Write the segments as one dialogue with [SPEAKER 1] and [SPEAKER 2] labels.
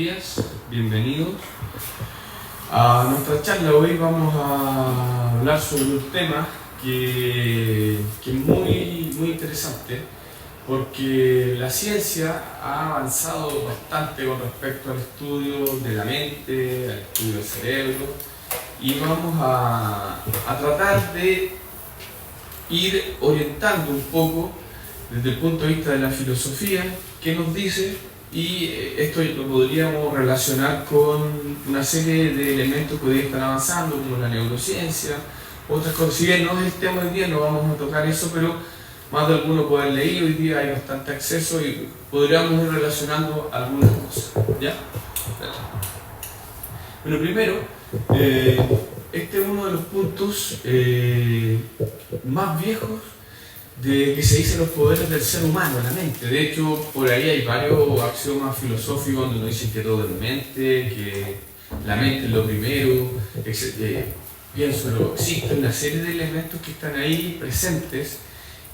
[SPEAKER 1] días, bienvenidos a nuestra charla. Hoy vamos a hablar sobre un tema que es muy interesante, porque la ciencia ha avanzado bastante con respecto al estudio de la mente, al estudio del cerebro, y vamos a tratar de ir orientando un poco desde el punto de vista de la filosofía, qué nos dice. Y esto lo podríamos relacionar con una serie de elementos que hoy están avanzando, como la neurociencia, otras cosas. Si bien no es el tema hoy día, no vamos a tocar eso, pero más de alguno puede haber leído, hoy día hay bastante acceso y podríamos ir relacionando algunas cosas, ¿ya? Bueno, primero, este es uno de los puntos más viejos de que se dicen los poderes del ser humano, la mente. De hecho, por ahí hay varios axiomas filosóficos donde nos dicen que todo es mente, que la mente es lo primero, pienso, existe una serie de elementos que están ahí presentes,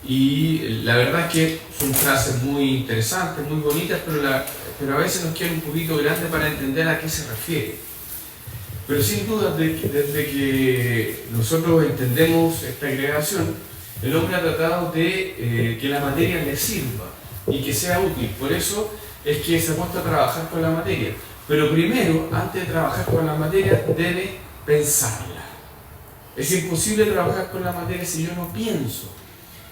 [SPEAKER 1] y la verdad es que son frases muy interesantes, muy bonitas, pero a veces nos queda un poquito grande para entender a qué se refiere. Pero sin duda, desde que nosotros entendemos esta agregación, el hombre ha tratado de que la materia le sirva y que sea útil. Por eso es que se ha puesto a trabajar con la materia. Pero primero, antes de trabajar con la materia, debe pensarla. Es imposible trabajar con la materia si yo no pienso.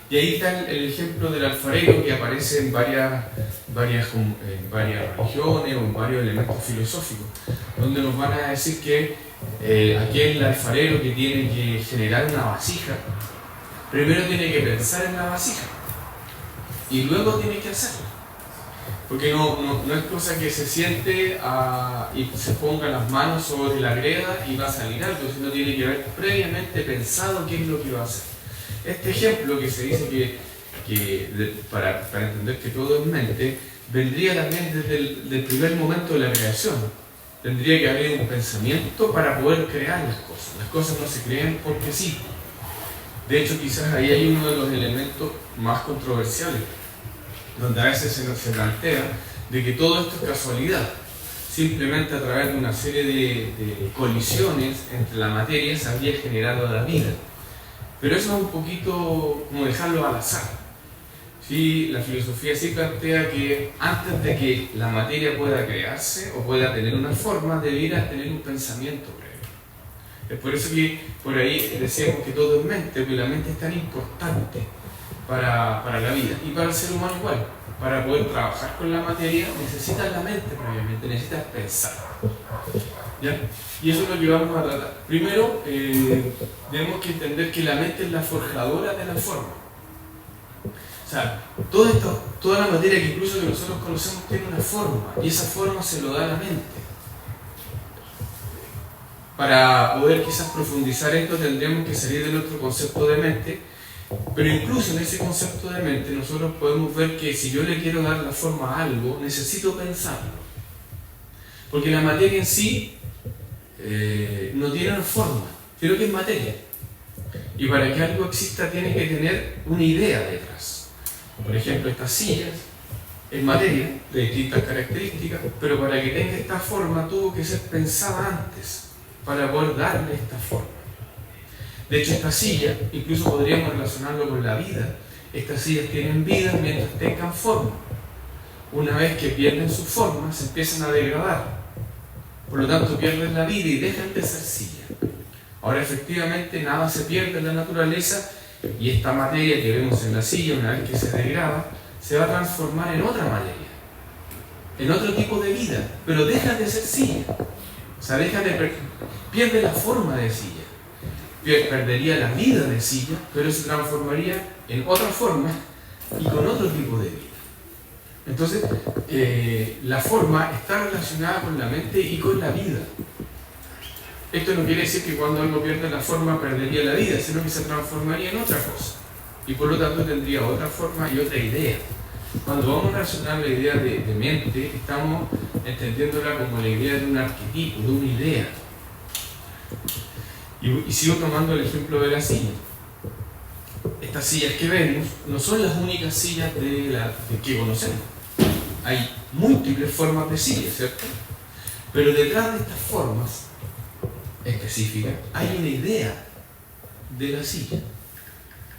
[SPEAKER 1] Y ahí está el ejemplo del alfarero, que aparece en varias religiones o en varios elementos filosóficos, donde nos van a decir que aquel alfarero que tiene que generar una vasija, primero tiene que pensar en la vasija y luego tiene que hacerla. Porque no es cosa que se siente y se ponga las manos sobre la greda y va a salir algo, sino tiene que haber previamente pensado qué es lo que va a hacer. Este ejemplo que se dice para entender que todo es mente, vendría también desde el primer momento de la creación. Tendría que haber un pensamiento para poder crear las cosas. Las cosas no se crean porque sí. De hecho, quizás ahí hay uno de los elementos más controversiales, donde a veces se plantea de que todo esto es casualidad. Simplemente a través de una serie de colisiones entre la materia se había generado la vida. Pero eso es un poquito como dejarlo al azar. Sí, la filosofía sí plantea que antes de que la materia pueda crearse o pueda tener una forma, debiera tener un pensamiento previo. Es por eso que por ahí decíamos que todo es mente, porque la mente es tan importante para la vida y para el ser humano igual. Para poder trabajar con la materia necesitas la mente previamente, necesitas pensar. ¿Ya? Y eso es lo que vamos a tratar. Primero, tenemos que entender que la mente es la forjadora de la forma. O sea, toda la materia que incluso que nosotros conocemos tiene una forma, y esa forma se lo da la mente. Para poder quizás profundizar esto tendríamos que salir de nuestro concepto de mente, pero incluso en ese concepto de mente nosotros podemos ver que si yo le quiero dar la forma a algo, necesito pensarlo. Porque la materia en sí no tiene una forma, sino que es materia. Y para que algo exista tiene que tener una idea detrás. Por ejemplo, estas sillas es materia de distintas características, pero para que tenga esta forma tuvo que ser pensada antes, para poder darle esta forma. De hecho, esta silla, incluso podríamos relacionarlo con la vida. Estas sillas tienen vida mientras tengan forma. Una vez que pierden su forma, se empiezan a degradar. Por lo tanto, pierden la vida y dejan de ser silla. Ahora, efectivamente, nada se pierde en la naturaleza, y esta materia que vemos en la silla, una vez que se degrada, se va a transformar en otra materia, en otro tipo de vida, pero deja de ser silla. O sea, pierde la forma de silla. Perdería la vida de silla, pero se transformaría en otra forma y con otro tipo de vida. Entonces, la forma está relacionada con la mente y con la vida. Esto no quiere decir que cuando algo pierde la forma perdería la vida, sino que se transformaría en otra cosa. Y por lo tanto tendría otra forma y otra idea. Cuando vamos a relacionar la idea de mente, estamos entendiéndola como la idea de un arquetipo, de una idea. Y sigo tomando el ejemplo de la silla. Estas sillas que vemos no son las únicas sillas que conocemos. Hay múltiples formas de sillas, ¿cierto? Pero detrás de estas formas específicas hay una idea de la silla.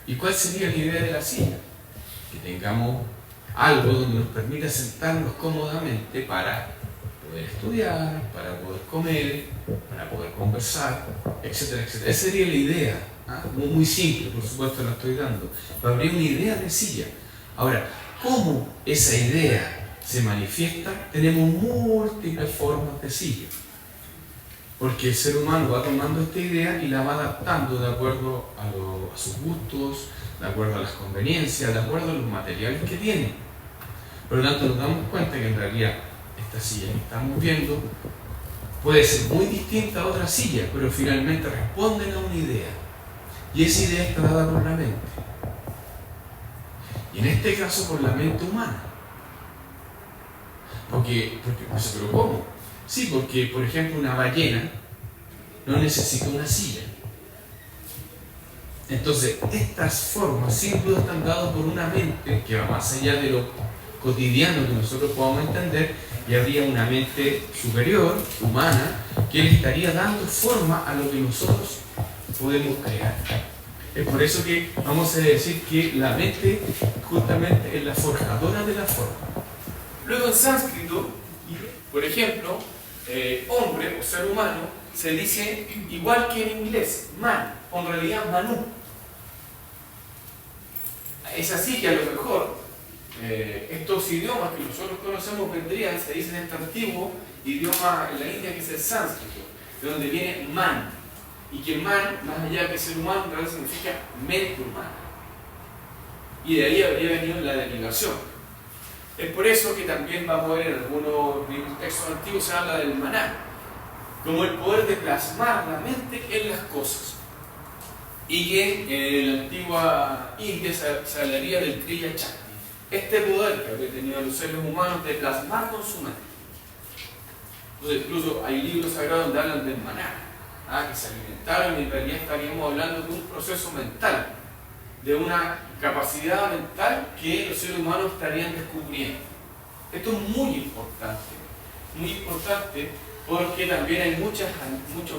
[SPEAKER 1] ¿Y cuál sería la idea de la silla? Que tengamos algo donde nos permita sentarnos cómodamente para poder estudiar, para poder comer, para poder conversar, etcétera, etcétera. Esa sería la idea, muy simple, por supuesto la estoy dando, pero habría una idea de silla. Ahora, ¿cómo esa idea se manifiesta? Tenemos múltiples formas de silla, porque el ser humano va tomando esta idea y la va adaptando de acuerdo a sus gustos, de acuerdo a las conveniencias, de acuerdo a los materiales que tiene. Por lo tanto, nos damos cuenta que en realidad esta silla que estamos viendo puede ser muy distinta a otra silla, pero finalmente responden a una idea. Y esa idea está dada por la mente. Y en este caso por la mente humana. Pero ¿cómo? Sí, porque por ejemplo una ballena no necesita una silla. Entonces, estas formas sin duda están dadas por una mente que va más allá de lo cotidiano que nosotros podamos entender, y habría una mente superior, humana, que le estaría dando forma a lo que nosotros podemos crear. Es por eso que vamos a decir que la mente justamente es la forjadora de la forma. Luego en sánscrito, por ejemplo, hombre o ser humano se dice igual que en inglés, man, o en realidad Manu. Es así que a lo mejor estos idiomas que nosotros conocemos vendrían, se dice en este antiguo idioma en la India que es el sánscrito, de donde viene man, y que man, más allá que ser humano, en realidad significa mente humana, y de ahí habría venido la derivación. Es por eso que también vamos a ver en algunos textos antiguos se habla del maná, como el poder de plasmar la mente en las cosas. Y que en la antigua India se hablaría del Kriya Shakti, este poder que había tenido los seres humanos de plasmar con su mente. Entonces, incluso hay libros sagrados donde hablan del maná, que se alimentaron, y en realidad estaríamos hablando de un proceso mental, de una capacidad mental que los seres humanos estarían descubriendo. Esto es muy importante porque también hay muchos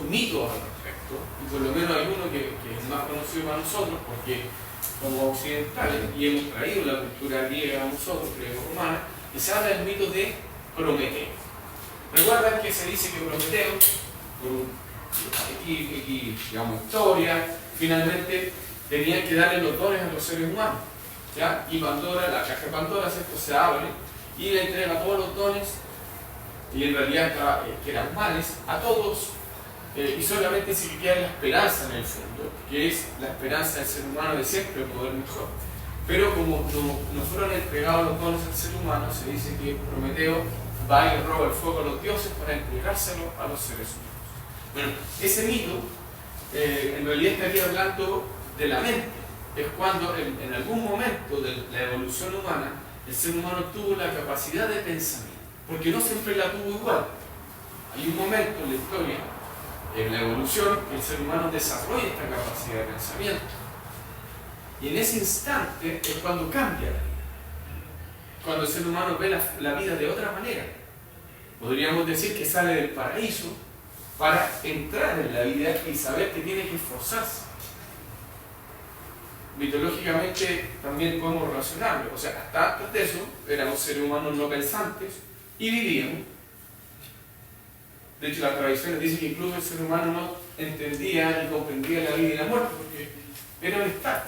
[SPEAKER 1] mitos al respecto, y por lo menos hay uno que es más conocido para nosotros porque como occidentales, y hemos traído la cultura griega a nosotros, griego-romana, que se habla del mito de Prometeo. Recuerdan que se dice que Prometeo, aquí digamos historia, finalmente tenían que darle los dones a los seres humanos, ¿ya? Y Pandora, la caja de Pandora, ¿cierto?, se abre y le entrega todos los dones, y en realidad que eran males, a todos, y solamente se queda la esperanza en el fondo, que es la esperanza del ser humano de siempre poder mejor. Pero como no fueron entregados los dones al ser humano, se dice que Prometeo va y roba el fuego a los dioses para entregárselo a los seres humanos. Bueno, ese mito en realidad estaría hablando de la mente. Es cuando en algún momento de la evolución humana el ser humano tuvo la capacidad de pensamiento, porque no siempre la tuvo igual. Hay un momento en la historia, en la evolución, que el ser humano desarrolla esta capacidad de pensamiento, y en ese instante es cuando cambia la vida, cuando el ser humano ve la vida de otra manera. Podríamos decir que sale del paraíso para entrar en la vida y saber que tiene que esforzarse. Mitológicamente también podemos relacionarlo, o sea, hasta antes de eso éramos seres humanos no pensantes y vivíamos. De hecho, las tradiciones dicen que incluso el ser humano no entendía ni comprendía la vida y la muerte porque era un estado.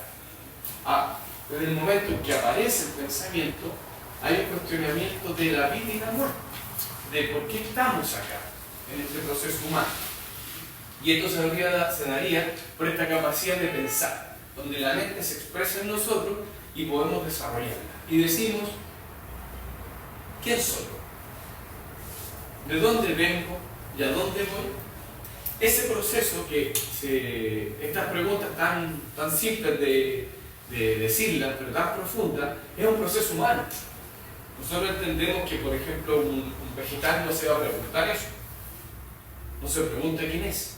[SPEAKER 1] Desde el momento en que aparece el pensamiento, hay un cuestionamiento de la vida y la muerte, de por qué estamos acá en este proceso humano. Y esto se daría por esta capacidad de pensar, donde la mente se expresa en nosotros y podemos desarrollarla. Y decimos, ¿quién soy? ¿De dónde vengo? ¿Y a dónde voy? Ese proceso estas preguntas tan simples de decirlas, pero tan profundas, es un proceso humano. Nosotros entendemos que, por ejemplo, un vegetal no se va a preguntar eso. No se pregunta quién es.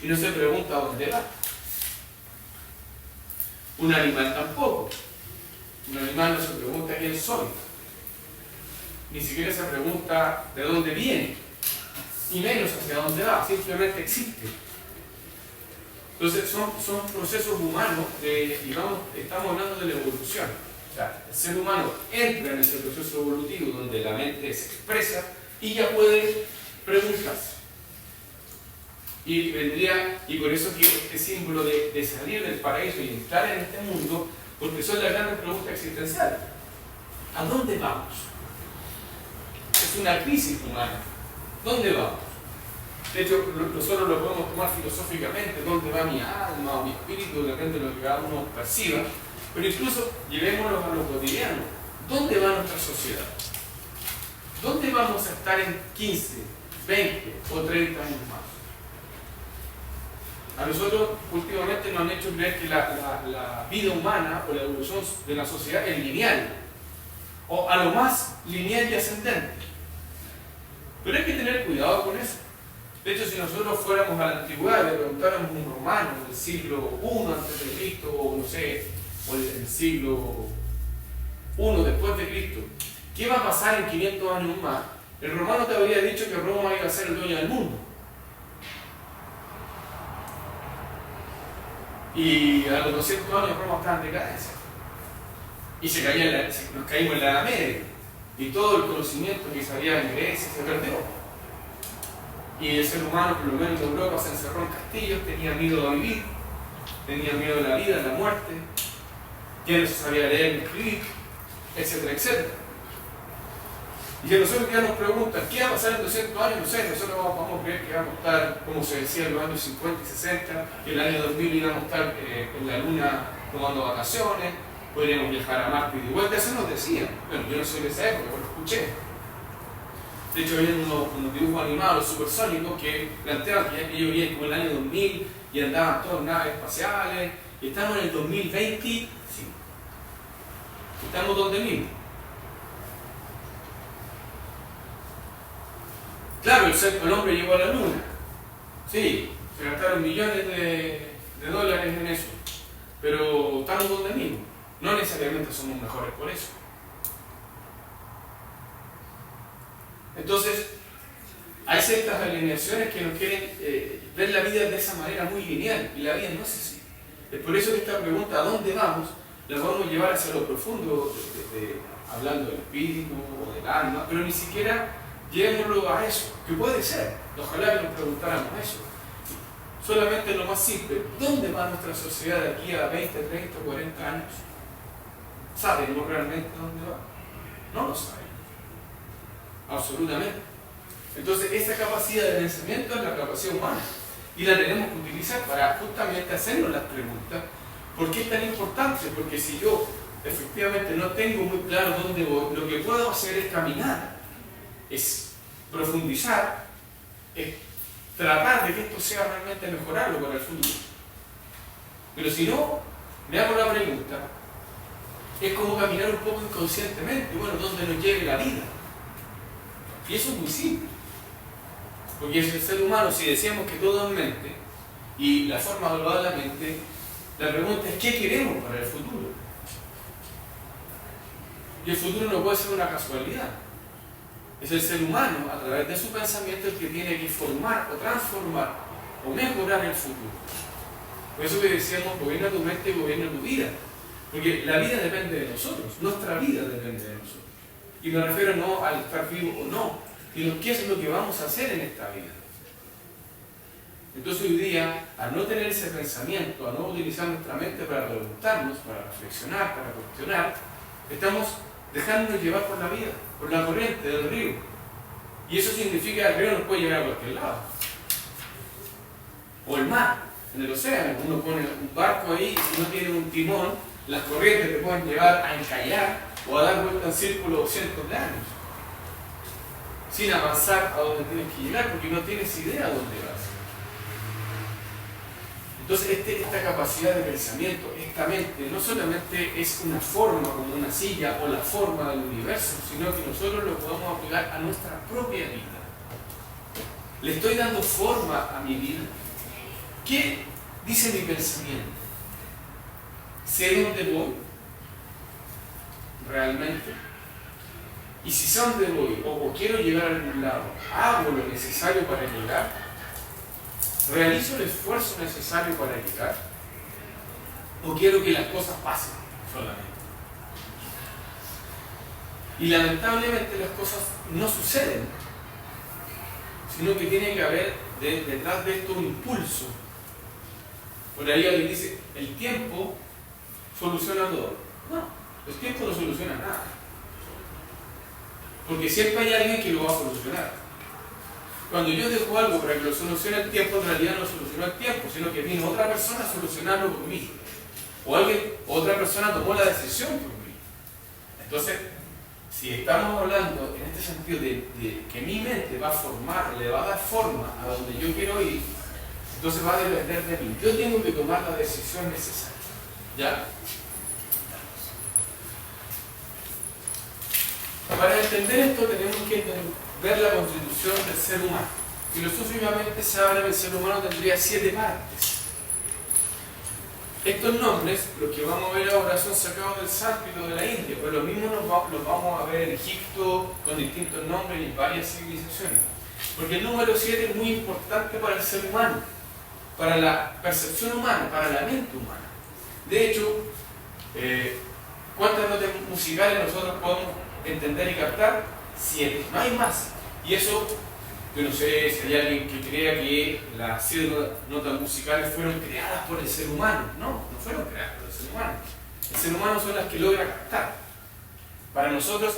[SPEAKER 1] Y no se pregunta a dónde va. Un animal tampoco. Un animal no se pregunta quién soy. Ni siquiera se pregunta de dónde viene. y menos hacia dónde va, simplemente existe. Entonces son procesos humanos, digamos, estamos hablando de la evolución. O sea, el ser humano entra en ese proceso evolutivo donde la mente se expresa y ya puede preguntarse. Y por eso que este símbolo de salir del paraíso y entrar en este mundo, porque son las grandes preguntas existenciales. ¿A dónde vamos? Es una crisis humana. ¿Dónde vamos? De hecho, nosotros lo podemos tomar filosóficamente, ¿dónde va mi alma o mi espíritu? Depende de lo que cada uno perciba. Pero incluso llevémoslo a lo cotidiano. ¿Dónde va nuestra sociedad? ¿Dónde vamos a estar en 15, 20 o 30 años más? A nosotros últimamente nos han hecho creer que la vida humana o la evolución de la sociedad es lineal, o a lo más lineal y ascendente. Pero hay que tener cuidado con eso. De hecho, si nosotros fuéramos a la antigüedad y le preguntáramos a un romano del siglo I a.C., o no sé, o el siglo I después de Cristo, ¿qué va a pasar en 500 años más? El romano te habría dicho que Roma iba a ser el dueño del mundo. Y a los 200 años Roma estaba en decadencia. Y nos caímos en la Edad Media. Y todo el conocimiento que se había en Grecia se perdió. Y el ser humano, por lo menos en Europa, se encerró en castillos, tenía miedo a vivir, tenía miedo a la vida, a la muerte, ya no se sabía leer ni escribir, etcétera, etcétera. Y a nosotros ya nos preguntan, ¿qué va a pasar en 200 años? No sé, nosotros vamos a creer que vamos a estar, como se decía en los años 50 y 60, que el año 2000 íbamos a estar en la luna tomando vacaciones, podríamos viajar a Marte y de vuelta, eso nos decían. Bueno, yo no soy de esa época, pero lo escuché. De hecho, había unos dibujos animados supersónicos que planteaban que ellos vivían como el año 2000 y andaban todas naves espaciales, y estamos en el 2025. Estamos donde mismo. Claro, el hombre llegó a la luna. Sí, se gastaron millones de dólares en eso. Pero estamos donde mismo. No necesariamente somos mejores por eso. Entonces, hay ciertas alineaciones que nos quieren ver la vida de esa manera muy lineal, y la vida no es así. Es por eso que esta pregunta, ¿a dónde vamos?, la podemos llevar hacia lo profundo, hablando del espíritu o del alma, pero ni siquiera llevémoslo a eso, que puede ser. Ojalá que nos preguntáramos eso. Solamente lo más simple, ¿dónde va nuestra sociedad de aquí a 20, 30, 40 años? ¿Sabemos realmente dónde va? No lo sabemos. Absolutamente. Entonces, esa capacidad de pensamiento es la capacidad humana y la tenemos que utilizar para justamente hacernos las preguntas. ¿Por qué es tan importante? Porque si yo efectivamente no tengo muy claro dónde voy, lo que puedo hacer es caminar, es profundizar, es tratar de que esto sea realmente mejorarlo para el futuro. Pero si no, me hago la pregunta, es como caminar un poco inconscientemente, bueno, ¿dónde nos lleve la vida? Y eso es muy simple. Porque es el ser humano, si decíamos que todo es mente, y la forma global de la mente, la pregunta es ¿qué queremos para el futuro? Y el futuro no puede ser una casualidad. Es el ser humano, a través de su pensamiento, el que tiene que formar o transformar o mejorar el futuro. Por eso que decíamos, gobierna tu mente y gobierna tu vida. Porque la vida depende de nosotros, nuestra vida depende de nosotros. Y me refiero no al estar vivo o no, sino qué es lo que vamos a hacer en esta vida. Entonces hoy día, al no tener ese pensamiento, a no utilizar nuestra mente para preguntarnos, para reflexionar, para cuestionar, estamos dejándonos llevar por la vida, por la corriente del río. Y eso significa que el río nos puede llevar a cualquier lado. O el mar, en el océano. Uno pone un barco ahí, si no tiene un timón, las corrientes te pueden llevar a encallar o a dar vuelta en círculo cientos de años, sin avanzar a donde tienes que llegar, porque no tienes idea a dónde vas. Entonces esta capacidad de pensamiento, esta mente, no solamente es una forma como una silla o la forma del universo, sino que nosotros lo podemos aplicar a nuestra propia vida. Le estoy dando forma a mi vida. ¿Qué dice mi pensamiento? ¿Sé dónde voy? ¿Realmente? Y si sé dónde voy o quiero llegar a algún lado, hago lo necesario para llegar, realizo el esfuerzo necesario para llegar, o quiero que las cosas pasen solamente. Y lamentablemente las cosas no suceden, sino que tiene que haber detrás de esto un impulso. Por ahí alguien dice, el tiempo soluciona todo. No, el tiempo no soluciona nada. Porque siempre hay alguien que lo va a solucionar. Cuando yo dejo algo para que lo solucione el tiempo, en realidad no solucionó el tiempo, sino que vino otra persona a solucionarlo por mí. O otra persona tomó la decisión por mí. Entonces, si estamos hablando en este sentido de que mi mente va a formar, le va a dar forma a donde yo quiero ir, entonces va a depender de mí. Yo tengo que tomar la decisión necesaria. ¿Ya? Para entender esto tenemos que ver la constitución del ser humano. Filosóficamente se habla que el ser humano tendría 7 partes. Estos nombres, los que vamos a ver ahora, son sacados del sánscrito de la India, pero lo mismo los vamos a ver en Egipto con distintos nombres y en varias civilizaciones. Porque el número 7 es muy importante para el ser humano, para la percepción humana, para la mente humana. De hecho, ¿cuántas notas musicales nosotros podemos entender y captar? 7, no hay más. Y eso, yo no sé si hay alguien que crea que las 7 notas musicales fueron creadas por el ser humano. No fueron creadas por el ser humano. El ser humano son las que logra captar. Para nosotros,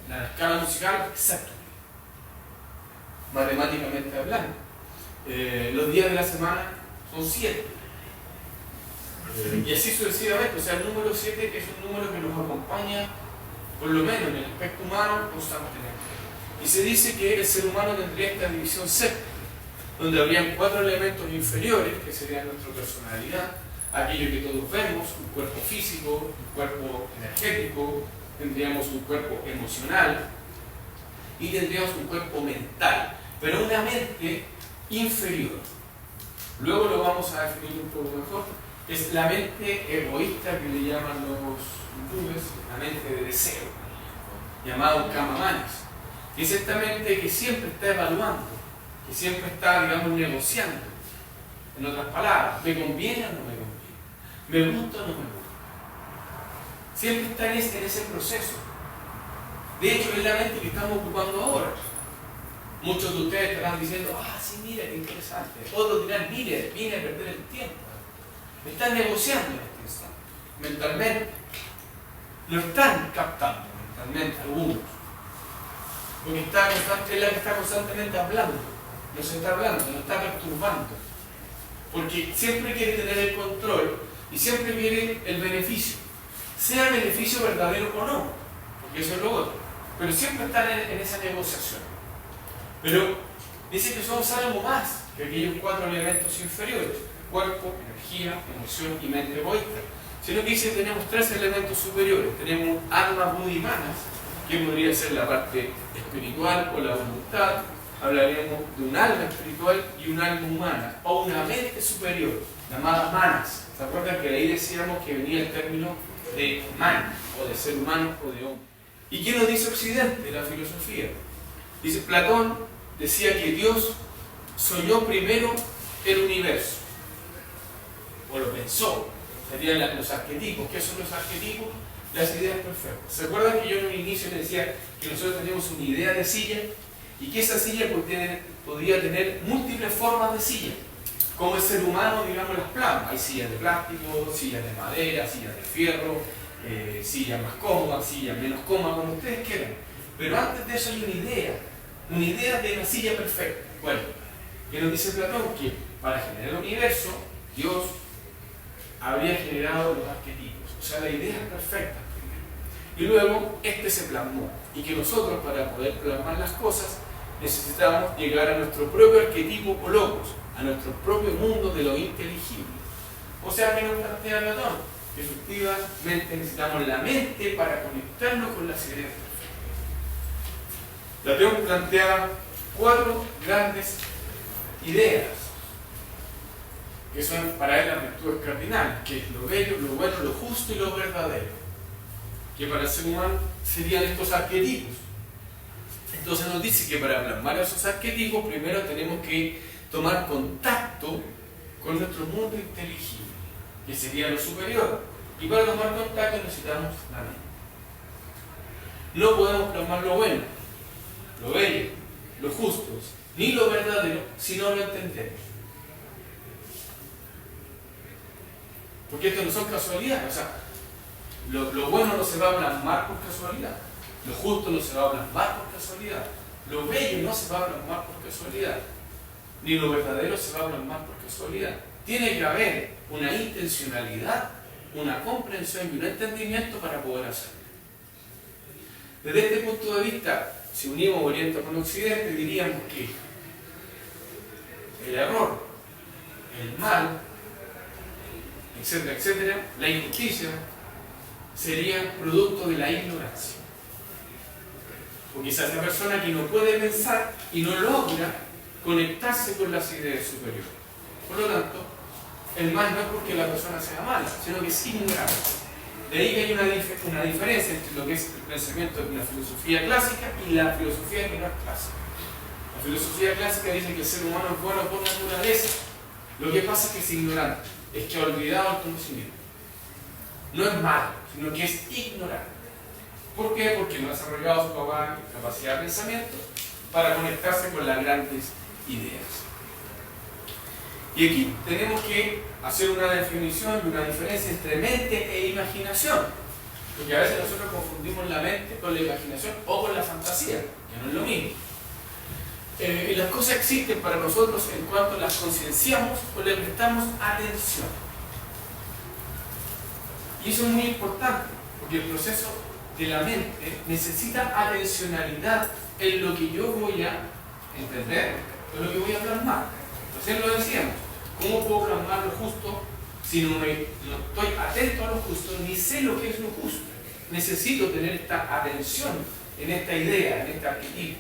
[SPEAKER 1] la escala musical es séptima, matemáticamente hablando. Los días de la semana son 7. Y así sucesivamente. O sea, el número 7 es un número que nos acompaña, por lo menos en el aspecto humano, constantemente. Y se dice que el ser humano tendría esta división séptima, donde habrían 4 elementos inferiores, que serían nuestra personalidad, aquello que todos vemos, un cuerpo físico, un cuerpo energético, tendríamos un cuerpo emocional y tendríamos un cuerpo mental, pero una mente inferior. Luego lo vamos a definir un poco mejor. Es la mente egoísta que le llaman los hindúes, la mente de deseo, llamado kamamanas. Es esta mente que siempre está evaluando, que siempre está, digamos, negociando. En otras palabras, ¿me conviene o no me conviene? ¿Me gusta o no me gusta? Siempre está en ese proceso. De hecho, es la mente que estamos ocupando ahora. Muchos de ustedes estarán diciendo, sí, mira, qué interesante. Otros dirán, mire, vine a perder el tiempo. Están negociando en este instante, mentalmente. Lo están captando mentalmente algunos. Porque es la que está constantemente hablando. Nos está hablando, nos está perturbando. Porque siempre quiere tener el control y siempre quiere el beneficio. Sea beneficio verdadero o no, porque eso es lo otro. Pero siempre están en esa negociación. Pero dice que somos algo más que aquellos 4 elementos inferiores: cuerpo, energía, emoción y mente egoísta. Sino que dice que tenemos 3 elementos superiores. Tenemos alma, buddha y manas, que podría ser la parte espiritual o la voluntad. Hablaríamos de un alma espiritual y un alma humana, o una mente superior, llamada manas. ¿Se acuerdan que de ahí decíamos que venía el término de man, o de ser humano o de hombre? ¿Y qué nos dice Occidente, la filosofía? Dice, Platón decía que Dios soñó primero el universo, o lo pensó. Serían los arquetipos. ¿Qué son los arquetipos? Las ideas perfectas. ¿Se acuerdan que yo en un inicio les decía que nosotros teníamos una idea de silla y que esa silla podría tener múltiples formas de silla? Como el ser humano, digamos, las plasma. Hay sillas de plástico, sillas de madera, sillas de fierro, sillas más cómodas, sillas menos cómodas, como ustedes quieran. Pero antes de eso hay una idea de una silla perfecta. Bueno, ¿qué nos dice Platón? Que para generar el universo, Dios habría generado los arquetipos, o sea, la idea es perfecta primero. Y luego se plasmó. Y que nosotros, para poder plasmar las cosas, necesitamos llegar a nuestro propio arquetipo o logos, a nuestro propio mundo de lo inteligible. O sea, que nos plantea Platón, que efectivamente necesitamos la mente para conectarnos con las ideas perfectas. Platón planteaba 4 grandes ideas, que son para él las virtudes cardinales, que es lo bello, lo bueno, lo justo y lo verdadero. que para el ser humano serían estos arquetipos. Entonces nos dice que para plasmar esos arquetipos primero tenemos que tomar contacto con nuestro mundo inteligible, que sería lo superior. Y para tomar contacto necesitamos la mente. No podemos plasmar lo bueno, lo bello, lo justo, ni lo verdadero si no lo entendemos. Porque esto no son casualidades, o sea, lo bueno no se va a plasmar por casualidad, lo justo no se va a plasmar por casualidad, lo bello no se va a plasmar por casualidad, ni lo verdadero se va a plasmar por casualidad. Tiene que haber una intencionalidad, una comprensión y un entendimiento para poder hacerlo. Desde este punto de vista, si unimos Oriente con Occidente, diríamos que el error, el mal, etcétera, etcétera, la injusticia, sería producto de la ignorancia. Porque es esa persona que no puede pensar y no logra conectarse con las ideas superiores. Por lo tanto, el mal no es porque la persona sea mala, sino que es ignorante. De ahí que hay una diferencia entre lo que es el pensamiento de una filosofía clásica y la filosofía que no es clásica. La filosofía clásica dice que el ser humano es bueno por naturaleza. Lo que pasa es que es ignorante, es que ha olvidado el conocimiento. No es malo, sino que es ignorante. ¿Por qué? Porque no ha desarrollado su capacidad de pensamiento para conectarse con las grandes ideas. Y aquí tenemos que hacer una definición y una diferencia entre mente e imaginación. Porque a veces nosotros confundimos la mente con la imaginación o con la fantasía, que no es lo mismo. Y las cosas existen para nosotros en cuanto las concienciamos o le prestamos atención. Y eso es muy importante, porque el proceso de la mente necesita atencionalidad en lo que yo voy a entender, en lo que voy a plasmar. Entonces lo decíamos, ¿cómo puedo plasmar lo justo si no estoy atento a lo justo ni sé lo que es lo justo? Necesito tener esta atención en esta idea, en este arquetipo,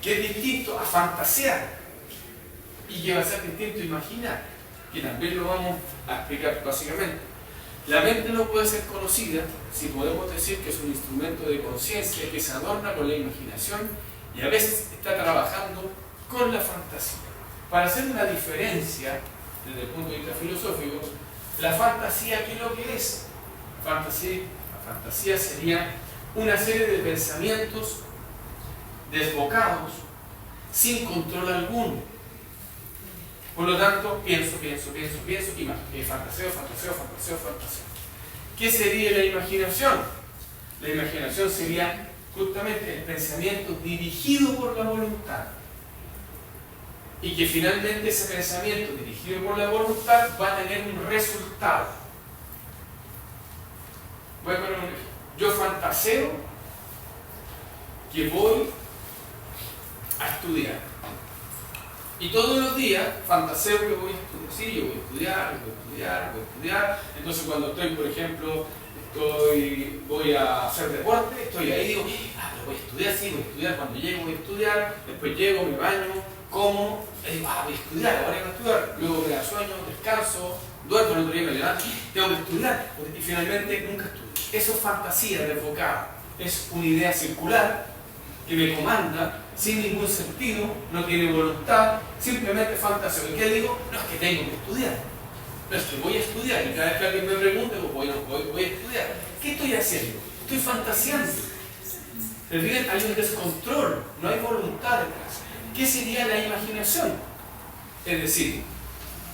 [SPEAKER 1] que es distinto a fantasear y que va a ser distinto a imaginar, que también lo vamos a explicar básicamente. La mente no puede ser conocida si podemos decir que es un instrumento de conciencia que se adorna con la imaginación y a veces está trabajando con la fantasía. Para hacer una diferencia desde el punto de vista filosófico, la fantasía, ¿qué es lo que es? La fantasía sería una serie de pensamientos desbocados, sin control alguno. Por lo tanto, pienso y fantaseo. ¿Qué sería la imaginación? La imaginación sería justamente el pensamiento dirigido por la voluntad. Y que finalmente ese pensamiento dirigido por la voluntad va a tener un resultado. Voy a poner un ejemplo. Yo fantaseo que voy a estudiar. Y todos los días fantaseo que voy a estudiar. Sí, yo voy a estudiar. Entonces cuando estoy, por ejemplo, voy a hacer deporte, estoy ahí y digo, pero voy a estudiar, sí, voy a estudiar. Cuando llego voy a estudiar, después llego, me baño, como, y digo, voy a estudiar, ahora voy a estudiar. Luego me da sueño, descanso, duermo, el otro día me levanto, tengo que estudiar. Y finalmente nunca estudio. Eso es fantasía desbocada. Es una idea circular que me comanda sin ningún sentido, no tiene voluntad, simplemente fantaseo. ¿Y qué digo? No es que tengo que estudiar, no es que voy a estudiar. Y cada vez que alguien me pregunte, pues voy a estudiar. ¿Qué estoy haciendo? Estoy fantaseando. Pero fíjense, hay un descontrol, no hay voluntad detrás. ¿Qué sería la imaginación? Es decir,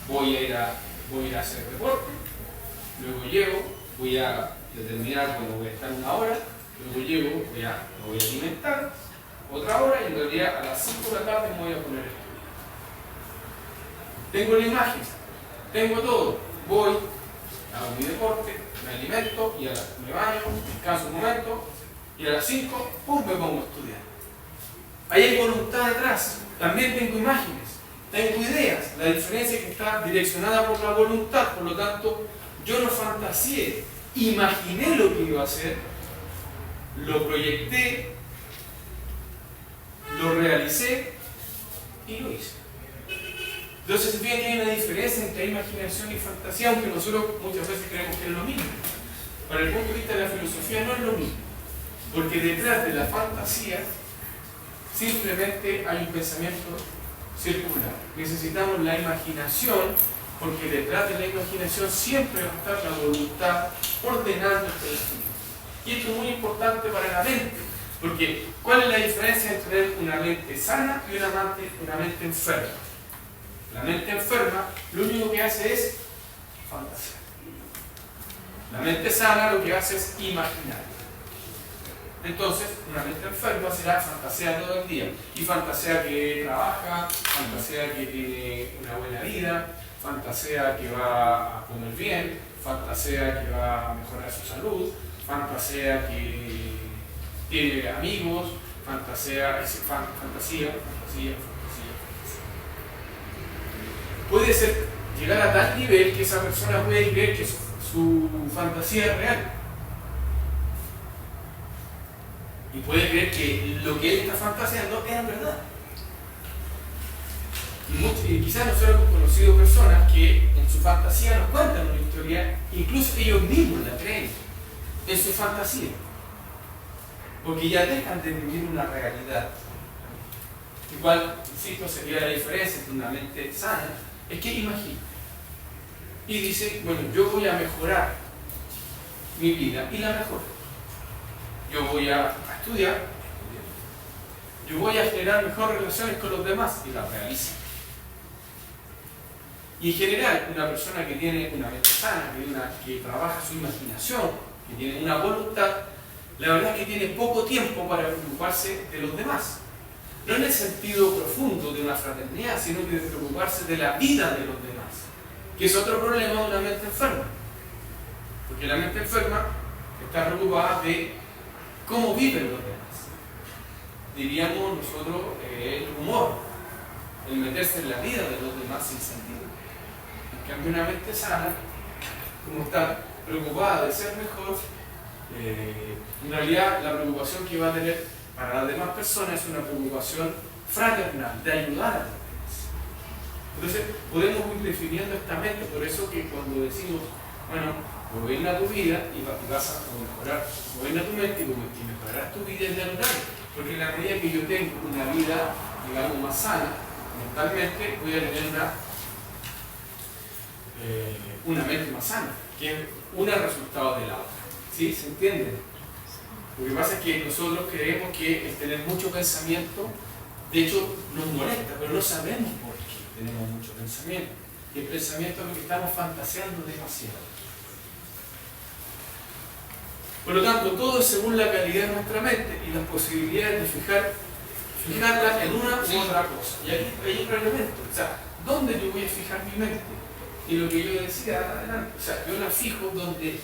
[SPEAKER 1] voy a ir a hacer deporte, luego llego, voy a determinar cuando voy a estar una hora, luego llego, me voy a alimentar otra hora y en realidad a las 5 de la tarde me voy a poner a estudiar. Tengo la imagen, tengo todo. Voy, hago mi deporte, me alimento, y me baño, descanso un momento y a las 5, ¡pum!, me pongo a estudiar. Ahí hay voluntad detrás. También tengo imágenes, tengo ideas. La diferencia es que está direccionada por la voluntad, por lo tanto, yo no fantaseé, imaginé lo que iba a hacer, lo proyecté, lo realicé y lo hice. Entonces, fíjense que hay una diferencia entre imaginación y fantasía, aunque nosotros muchas veces creemos que es lo mismo. Para el punto de vista de la filosofía no es lo mismo, porque detrás de la fantasía simplemente hay un pensamiento circular. Necesitamos la imaginación, porque detrás de la imaginación siempre va a estar la voluntad ordenando el pensamiento. Y esto es muy importante para la mente, porque ¿cuál es la diferencia entre una mente sana y una mente enferma? La mente enferma lo único que hace es fantasear. La mente sana lo que hace es imaginar. Entonces, una mente enferma será fantasear todo el día. Y fantasea que trabaja, fantasea que tiene una buena vida, fantasea que va a comer bien, fantasea que va a mejorar su salud, fantasea que tiene amigos, fantasía. Puede ser llegar a tal nivel que esa persona puede creer que su fantasía es real. Y puede creer que lo que él está fantaseando es verdad. Y quizás nosotros hemos conocido personas que en su fantasía nos cuentan una historia, incluso ellos mismos la creen en su fantasía, porque ya dejan de vivir una realidad. Igual, insisto, sería la diferencia entre una mente sana, es que imagina y dice, bueno, yo voy a mejorar mi vida y la mejoro. Yo voy a estudiar, yo voy a generar mejores relaciones con los demás y las realizo. Y en general, una persona que tiene una mente sana, que trabaja su imaginación, que tiene una voluntad, la verdad es que tiene poco tiempo para preocuparse de los demás. No en el sentido profundo de una fraternidad, sino que de preocuparse de la vida de los demás, que es otro problema de una mente enferma. Porque la mente enferma está preocupada de cómo viven los demás. Diríamos nosotros el humor, el meterse en la vida de los demás sin sentido. En cambio, una mente sana, como está preocupada de ser mejor, en realidad la preocupación que va a tener para las demás personas es una preocupación fraternal, de ayudar a los demás. Entonces, podemos ir definiendo esta mente, por eso que cuando decimos, bueno, gobierna tu vida y vas a mejorar, gobierna tu mente y mejorarás tu vida es natural, porque en la medida que yo tengo una vida, digamos, más sana, mentalmente, voy a tener una mente más sana, que es un resultado de la otra. ¿Sí? ¿Se entiende? Lo que pasa es que nosotros creemos que el tener mucho pensamiento, de hecho, nos molesta, pero no sabemos por qué tenemos mucho pensamiento. Y el pensamiento es lo que estamos fantaseando demasiado. Por lo tanto, todo es según la calidad de nuestra mente y las posibilidades de fijarla en una u otra cosa. Y aquí hay otro elemento. O sea, ¿dónde yo voy a fijar mi mente? Y lo que yo decía adelante, o sea, yo la fijo donde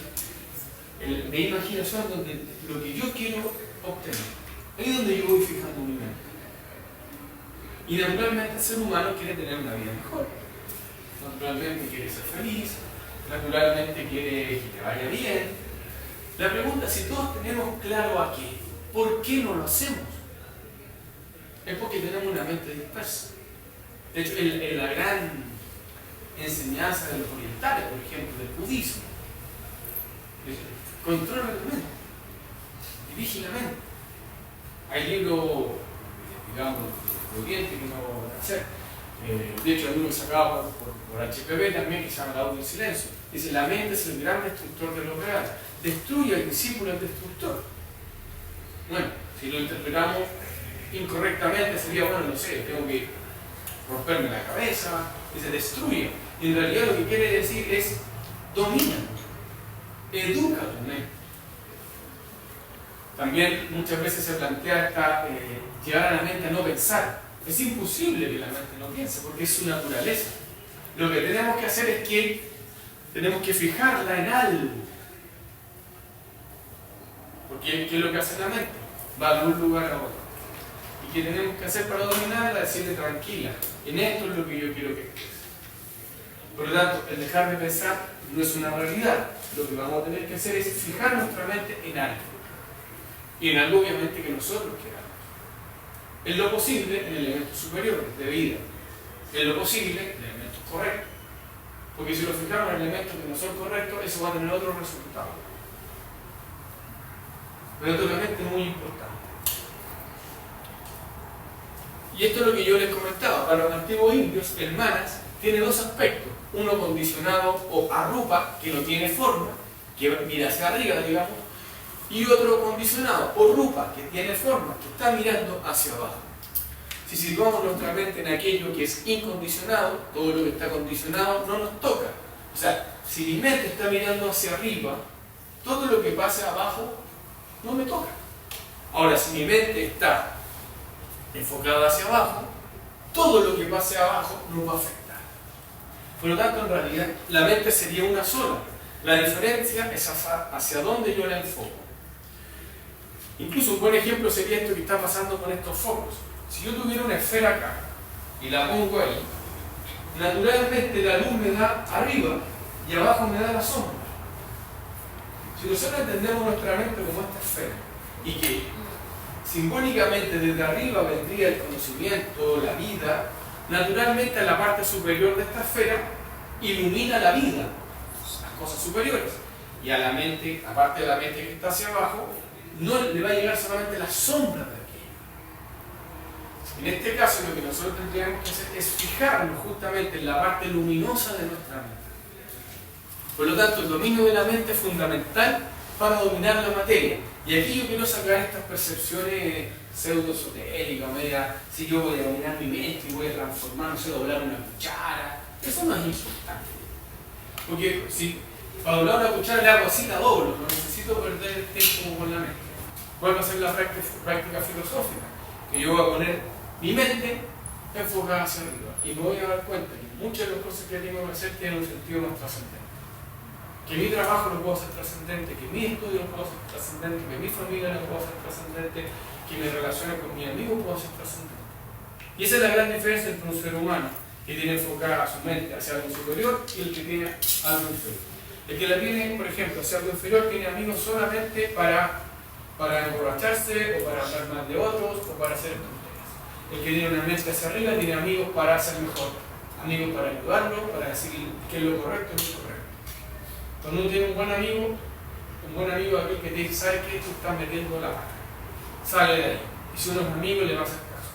[SPEAKER 1] mi imaginación, donde lo que yo quiero obtener. Ahí es donde yo voy fijando mi mente. Y naturalmente el ser humano quiere tener una vida mejor. Naturalmente quiere ser feliz, naturalmente quiere que te vaya bien. La pregunta es si todos tenemos claro a qué, ¿por qué no lo hacemos? Es porque tenemos una mente dispersa. De hecho, en la gran enseñanza de los orientales, por ejemplo, del budismo, controla la mente, dirige la mente. Hay libros, digamos, de Oriente que no van a hacer. De hecho, hay uno sacado por HPB también que se llama La Voz del Silencio. Dice: la mente es el gran destructor de lo real. Destruye al discípulo el destructor. Bueno, si lo interpretamos incorrectamente sería, bueno, no sé, tengo que romperme la cabeza. Dice: destruye. Y en realidad lo que quiere decir es: domina, educa tu mente. También muchas veces se plantea llevar a la mente a no pensar. Es imposible que la mente no piense porque es su naturaleza. Lo que tenemos que hacer es que tenemos que fijarla en algo. Porque ¿qué es lo que hace la mente? Va de un lugar a otro. ¿Y qué tenemos que hacer para dominarla? Decirle: tranquila, en esto es lo que yo quiero que estés. Por lo tanto, el dejar de pensar no es una realidad. Lo que vamos a tener que hacer es fijar nuestra mente en algo. Y en algo obviamente que nosotros queramos. En lo posible, en elementos superiores de vida. En lo posible, en elementos correctos. Porque si lo fijamos en elementos que no son correctos, eso va a tener otro resultado. pero la mente es muy importante. Y esto es lo que yo les comentaba. Para los antiguos indios, el manas tiene dos aspectos. Uno condicionado o arrupa, que no tiene forma, que mira hacia arriba, digamos, y otro condicionado o rupa, que tiene forma, que está mirando hacia abajo. Si situamos nuestra mente en aquello que es incondicionado, todo lo que está condicionado no nos toca. O sea, si mi mente está mirando hacia arriba, todo lo que pase abajo no me toca. Ahora, si mi mente está enfocada hacia abajo, todo lo que pase abajo nos va a afectar. Por lo tanto, en realidad, la mente sería una sola. La diferencia es hacia dónde yo la enfoco. Incluso un buen ejemplo sería esto que está pasando con estos focos. Si yo tuviera una esfera acá y la pongo ahí, naturalmente la luz me da arriba y abajo me da la sombra. Si nosotros entendemos nuestra mente como esta esfera y que simbólicamente desde arriba vendría el conocimiento, la vida, naturalmente la parte superior de esta esfera ilumina la vida, las cosas superiores, y a la mente, aparte de la mente que está hacia abajo, no le va a llegar solamente la sombra de aquello. En este caso, lo que nosotros tendríamos que hacer es fijarnos justamente en la parte luminosa de nuestra mente. Por lo tanto, el dominio de la mente es fundamental para dominar la materia. Y aquí yo quiero sacar estas percepciones pseudo-esotéricas, si yo voy a dominar mi mente y voy a transformar, no sé, doblar una cuchara. Eso no es importante. Porque si para doblar una cuchara le hago así, la doblo, no necesito perder el tiempo con la mente. Vuelvo a hacer la práctica filosófica, que yo voy a poner mi mente enfocada hacia arriba y me voy a dar cuenta que muchas de las cosas que tengo que hacer tienen un sentido más trascendente. Que mi trabajo lo puedo hacer trascendente, que mi estudio lo puedo hacer trascendente, que mi familia lo puedo hacer trascendente, que mi relación con mi amigo puedo hacer trascendente. Y esa es la gran diferencia entre un ser humano que tiene enfocada su mente hacia algo superior y el que tiene algo inferior. El que la tiene, por ejemplo, hacia algo inferior, tiene amigos solamente para emborracharse, o para hablar mal de otros, o para hacer tonterías. El que tiene una mente hacia arriba tiene amigos para ser mejor, amigos para ayudarlo, para decir qué es lo correcto y lo incorrecto. Cuando uno tiene un buen amigo es aquel que te dice, ¿sabes qué? Tú estás metiendo la pata. Sale de ahí. Y si uno es amigo, le va a hacer caso.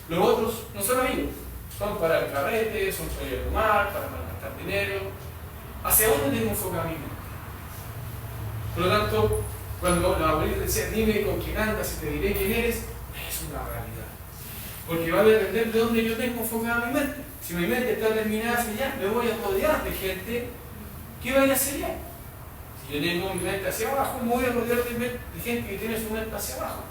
[SPEAKER 1] Los otros no son amigos. Son para el carrete, son para ir a tomar, para malgastar dinero. ¿Hacia dónde tengo enfocado mi mente? Por lo tanto, cuando la abuelita decía, dime con quién andas y te diré quién eres, es una realidad. Porque va a depender de dónde yo tengo enfocada mi mente. Si mi mente está terminada hacia allá, me voy a rodear de gente que vaya hacia allá. Si yo tengo mi mente hacia abajo, me voy a rodear de gente que tiene su mente hacia abajo.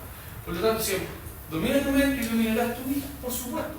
[SPEAKER 1] Por lo tanto, siempre domina tu mente y dominarás tu vida, por supuesto.